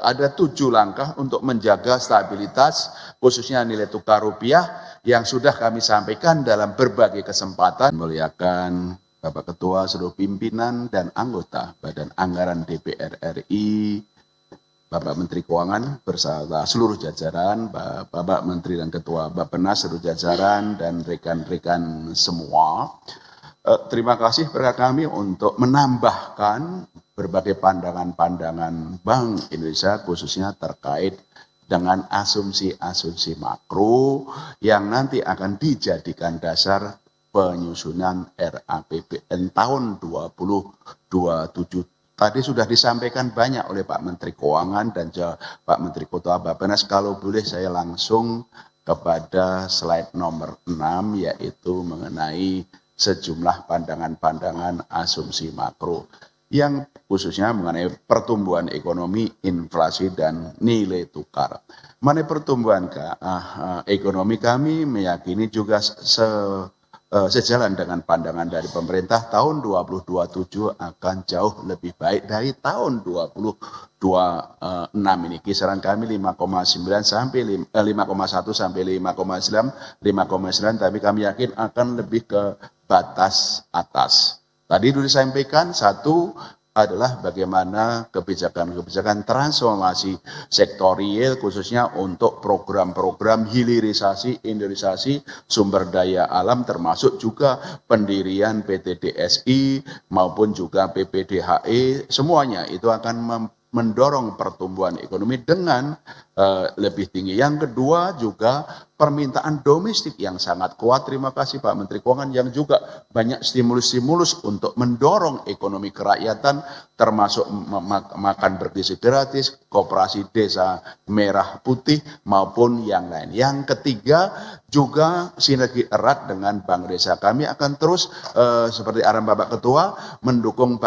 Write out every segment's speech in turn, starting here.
Ada 7 langkah untuk menjaga stabilitas khususnya nilai tukar rupiah yang sudah kami sampaikan dalam berbagai kesempatan. Muliakan Bapak Ketua, seluruh pimpinan dan anggota Badan Anggaran DPR RI, Bapak Menteri Keuangan beserta seluruh jajaran, Bapak Menteri dan Ketua Bappenas, seluruh jajaran dan rekan-rekan semua. Terima kasih kepada kami untuk menambahkan berbagai pandangan-pandangan Bank Indonesia khususnya terkait dengan asumsi-asumsi makro yang nanti akan dijadikan dasar penyusunan RAPBN tahun 2027. Tadi sudah disampaikan banyak oleh Pak Menteri Keuangan dan Pak Menteri Ketua Bappenas. Kalau boleh saya langsung kepada slide nomor 6 yaitu mengenai sejumlah pandangan-pandangan asumsi makro yang khususnya mengenai pertumbuhan ekonomi, inflasi, dan nilai tukar. Mengenai pertumbuhan ekonomi kami meyakini juga sejalan dengan pandangan dari pemerintah tahun 2027 akan jauh lebih baik dari tahun 2026 ini. Kisaran kami 5,1 sampai 5,9, tapi kami yakin akan lebih ke batas atas. Tadi sudah disampaikan, satu adalah bagaimana kebijakan-kebijakan transformasi sektorial khususnya untuk program-program hilirisasi, industrialisasi sumber daya alam termasuk juga pendirian PT DSI maupun juga PPDHE, semuanya itu akan mendorong pertumbuhan ekonomi dengan lebih tinggi. Yang kedua juga permintaan domestik yang sangat kuat. Terima kasih Pak Menteri Keuangan yang juga banyak stimulus-stimulus untuk mendorong ekonomi kerakyatan termasuk makan bergizi gratis, koperasi desa merah putih maupun yang lain. Yang ketiga juga sinergi erat dengan Bank Indonesia. Kami akan terus seperti arahan Bapak Ketua mendukung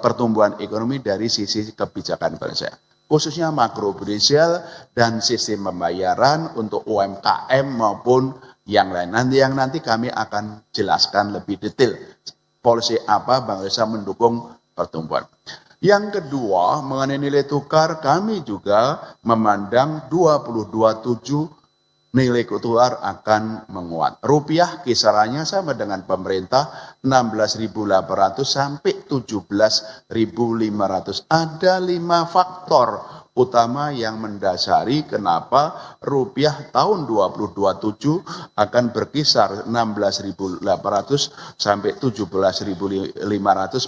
pertumbuhan ekonomi dari sisi kebijakan Bank Indonesia, khususnya makroprudensial dan sistem pembayaran untuk UMKM maupun yang lain. Nanti kami akan jelaskan lebih detail polisi apa Bank Indonesia mendukung pertumbuhan. Yang kedua, mengenai nilai tukar, kami juga memandang 2027 nilai tukar akan menguat. Rupiah kisarannya sama dengan pemerintah 16.800 sampai 17.500. Ada 5 faktor utama yang mendasari kenapa rupiah tahun 2027 akan berkisar 16.800 sampai 17.500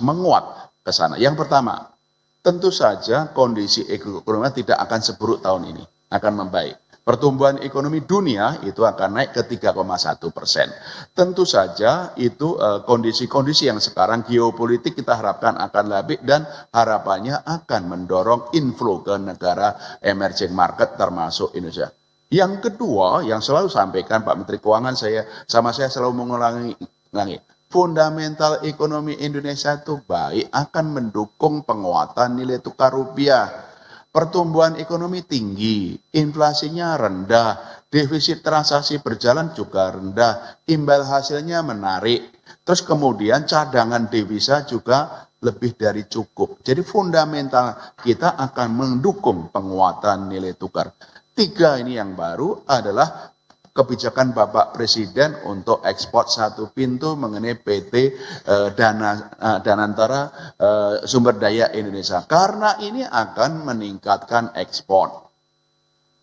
menguat ke sana. Yang pertama, tentu saja kondisi ekonomi tidak akan seburuk tahun ini, akan membaik. Pertumbuhan ekonomi dunia itu akan naik ke 3,1%. Tentu saja itu kondisi-kondisi yang sekarang geopolitik kita harapkan akan lebih dan harapannya akan mendorong inflow ke negara emerging market termasuk Indonesia. Yang kedua yang selalu sampaikan Pak Menteri Keuangan, saya selalu mengulangi, fundamental ekonomi Indonesia itu baik, akan mendukung penguatan nilai tukar rupiah. Pertumbuhan ekonomi tinggi, inflasinya rendah, defisit transaksi berjalan juga rendah, imbal hasilnya menarik. Terus kemudian cadangan devisa juga lebih dari cukup. Jadi fundamental kita akan mendukung penguatan nilai tukar. 3 ini yang baru adalah kebijakan Bapak Presiden untuk ekspor satu pintu mengenai PT Danantara Sumber Daya Indonesia. Karena ini akan meningkatkan ekspor.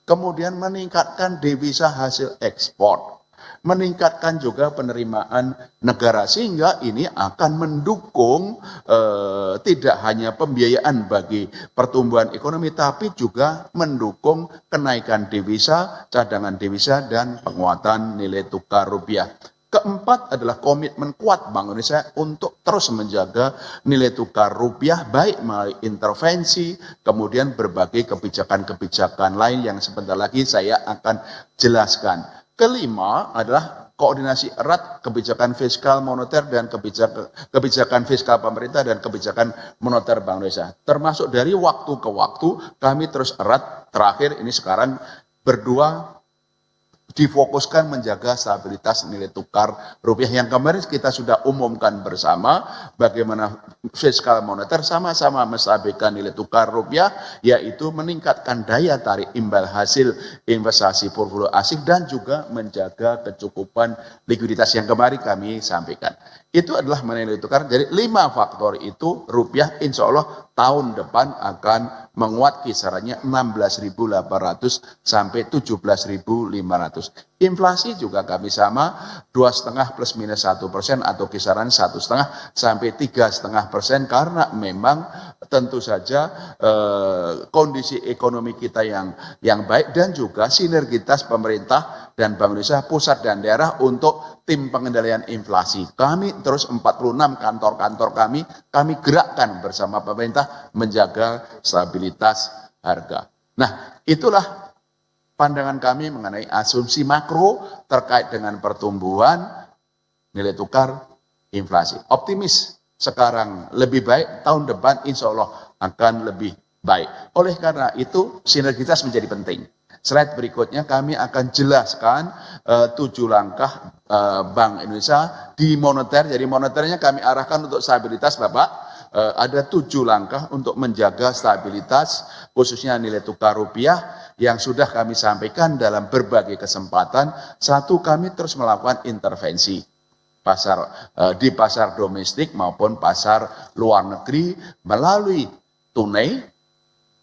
Kemudian meningkatkan devisa hasil ekspor. Meningkatkan juga penerimaan negara sehingga ini akan mendukung tidak hanya pembiayaan bagi pertumbuhan ekonomi tapi juga mendukung kenaikan devisa, cadangan devisa dan penguatan nilai tukar rupiah. Keempat adalah komitmen kuat Bank Indonesia untuk terus menjaga nilai tukar rupiah baik melalui intervensi, kemudian berbagai kebijakan-kebijakan lain yang sebentar lagi saya akan jelaskan. Kelima adalah koordinasi erat kebijakan fiskal moneter dan kebijakan fiskal pemerintah dan kebijakan moneter Bank Indonesia. Termasuk dari waktu ke waktu kami terus erat, terakhir ini sekarang berdua difokuskan menjaga stabilitas nilai tukar rupiah yang kemarin kita sudah umumkan bersama bagaimana fiskal moneter sama-sama menstabilkan nilai tukar rupiah, yaitu meningkatkan daya tarik imbal hasil investasi portfolio asing dan juga menjaga kecukupan likuiditas yang kemarin kami sampaikan. Itu adalah nilai tukar. Jadi 5 faktor itu rupiah insya Allah tahun depan akan menguat kisarannya 16.800 sampai 17.500. Inflasi juga kami sama 2,5 plus minus 1% atau kisaran 1,5 sampai 3,5% karena memang tentu saja kondisi ekonomi kita yang baik dan juga sinergitas pemerintah dan Bank Indonesia pusat dan daerah untuk tim pengendalian inflasi. Kami terus 46 kantor-kantor kami gerakkan bersama pemerintah menjaga stabilitas harga. Nah, itulah pandangan kami mengenai asumsi makro terkait dengan pertumbuhan nilai tukar inflasi. Optimis sekarang lebih baik, tahun depan insya Allah akan lebih baik. Oleh karena itu sinergitas menjadi penting. Slide berikutnya kami akan jelaskan 7 langkah Bank Indonesia di moneter. Jadi moneternya kami arahkan untuk stabilitas Bapak. Ada 7 langkah untuk menjaga stabilitas khususnya nilai tukar rupiah yang sudah kami sampaikan dalam berbagai kesempatan. 1, kami terus melakukan intervensi di pasar domestik maupun pasar luar negeri melalui tunai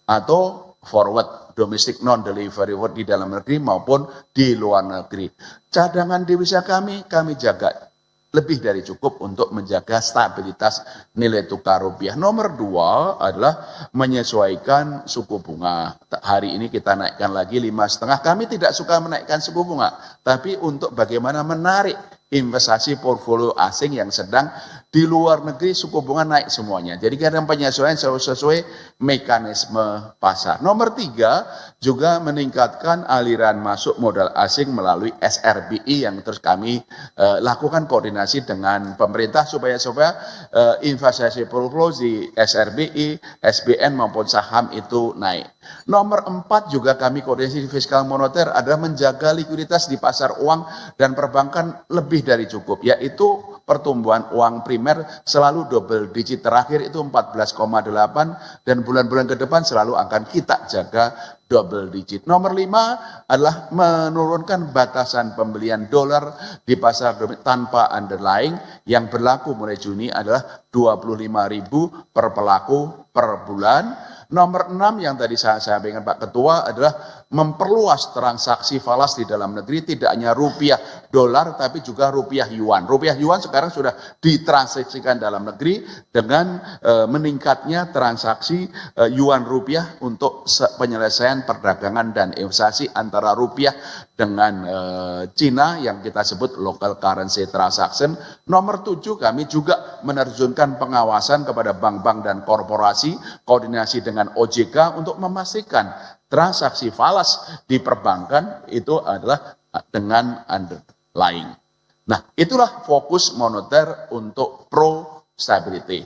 atau forward domestic non delivery forward di dalam negeri maupun di luar negeri. Cadangan devisa kami jaga lebih dari cukup untuk menjaga stabilitas nilai tukar rupiah. Nomor 2 adalah menyesuaikan suku bunga. Hari ini kita naikkan lagi 5,5. Kami tidak suka menaikkan suku bunga, tapi untuk bagaimana menarik investasi portfolio asing yang sedang di luar negeri suku bunga naik semuanya. Jadi kadang penyesuaian sesuai mekanisme pasar. Nomor 3 juga meningkatkan aliran masuk modal asing melalui SRBI yang terus kami lakukan koordinasi dengan pemerintah supaya investasi portfolio di SRBI, SBN maupun saham itu naik. Nomor 4 juga kami koordinasi di fiskal moneter adalah menjaga likuiditas di pasar uang dan perbankan lebih dari cukup, yaitu pertumbuhan uang primer selalu double digit, terakhir itu 14,8 dan bulan-bulan ke depan selalu akan kita jaga double digit. Nomor 5 adalah menurunkan batasan pembelian dolar di pasar domestik tanpa underlying yang berlaku mulai Juni adalah 25.000 per pelaku per bulan. Nomor 6 yang tadi saya sampaikan Pak Ketua adalah memperluas transaksi falas di dalam negeri, tidak hanya rupiah dolar tapi juga rupiah yuan. Rupiah yuan sekarang sudah ditransaksikan dalam negeri dengan meningkatnya transaksi yuan rupiah untuk penyelesaian perdagangan dan investasi antara rupiah dengan Cina yang kita sebut local currency transaction. Nomor 7 kami juga menerjunkan pengawasan kepada bank-bank dan korporasi, koordinasi dengan OJK untuk memastikan transaksi falas di perbankan itu adalah dengan underlying. Nah, itulah fokus moneter untuk pro stability.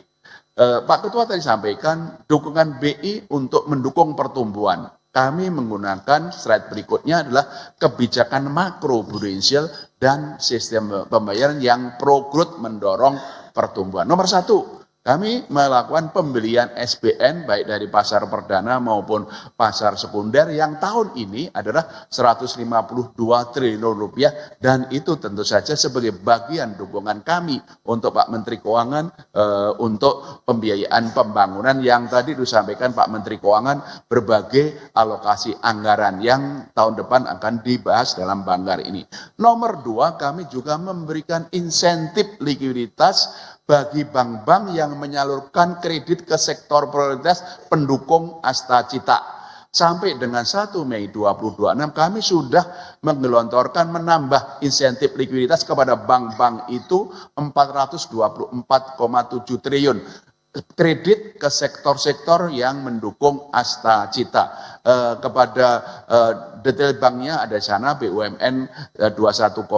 Pak Ketua tadi sampaikan dukungan BI untuk mendukung pertumbuhan. Kami menggunakan slide berikutnya adalah kebijakan makro prudensial dan sistem pembayaran yang pro growth mendorong pertumbuhan. Nomor 1, kami melakukan pembelian SBN baik dari pasar perdana maupun pasar sekunder yang tahun ini adalah 152 triliun rupiah dan itu tentu saja sebagai bagian dukungan kami untuk Pak Menteri Keuangan untuk pembiayaan pembangunan yang tadi disampaikan Pak Menteri Keuangan berbagai alokasi anggaran yang tahun depan akan dibahas dalam Banggar ini. Nomor 2, kami juga memberikan insentif likuiditas bagi bank-bank yang menyalurkan kredit ke sektor prioritas pendukung Asta Cita. Sampai dengan 1 Mei 2026 kami sudah menggelontorkan menambah insentif likuiditas kepada bank-bank itu 424,7 triliun. Kredit ke sektor-sektor yang mendukung Asta Cita. Kepada detail banknya ada di sana BUMN 21,2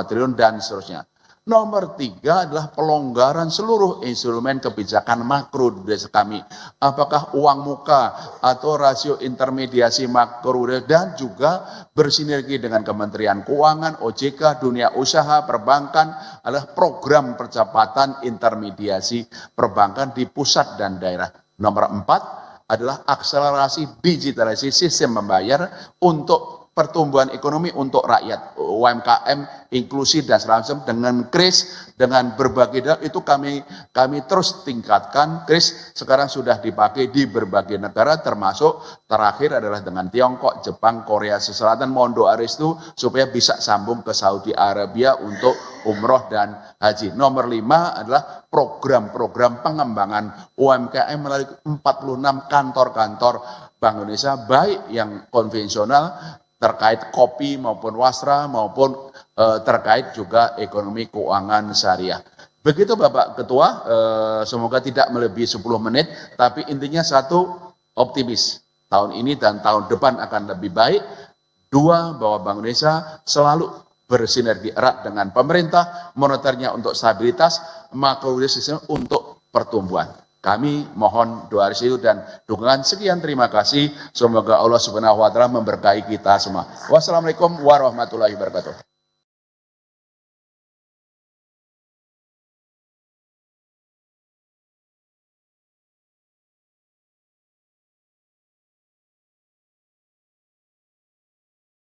triliun dan seterusnya. Nomor 3 adalah pelonggaran seluruh instrumen kebijakan makro di desa kami. Apakah uang muka atau rasio intermediasi makro, dan juga bersinergi dengan Kementerian Keuangan, OJK, dunia usaha, perbankan adalah program percepatan intermediasi perbankan di pusat dan daerah. Nomor 4 adalah akselerasi digitalisasi sistem membayar untuk pertumbuhan ekonomi untuk rakyat, UMKM, inklusif dan seterusnya dengan KRIS, dengan berbagai itu kami terus tingkatkan. KRIS sekarang sudah dipakai di berbagai negara, termasuk terakhir adalah dengan Tiongkok, Jepang, Korea Selatan. Mohon doa restu supaya bisa sambung ke Saudi Arabia untuk umroh dan haji. Nomor 5 adalah program-program pengembangan UMKM melalui 46 kantor-kantor Bank Indonesia, baik yang konvensional terkait kopi maupun wasra maupun terkait juga ekonomi keuangan syariah. Begitu Bapak Ketua, semoga tidak melebihi 10 menit, tapi intinya satu, optimis. Tahun ini dan tahun depan akan lebih baik. 2, bahwa Bank Indonesia selalu bersinergi erat dengan pemerintah, moneternya untuk stabilitas, makroekonomi untuk pertumbuhan. Kami mohon doa restu dan dukungan. Sekian, terima kasih. Semoga Allah Subhanahu wa taala memberkahi kita semua. Wassalamualaikum warahmatullahi wabarakatuh.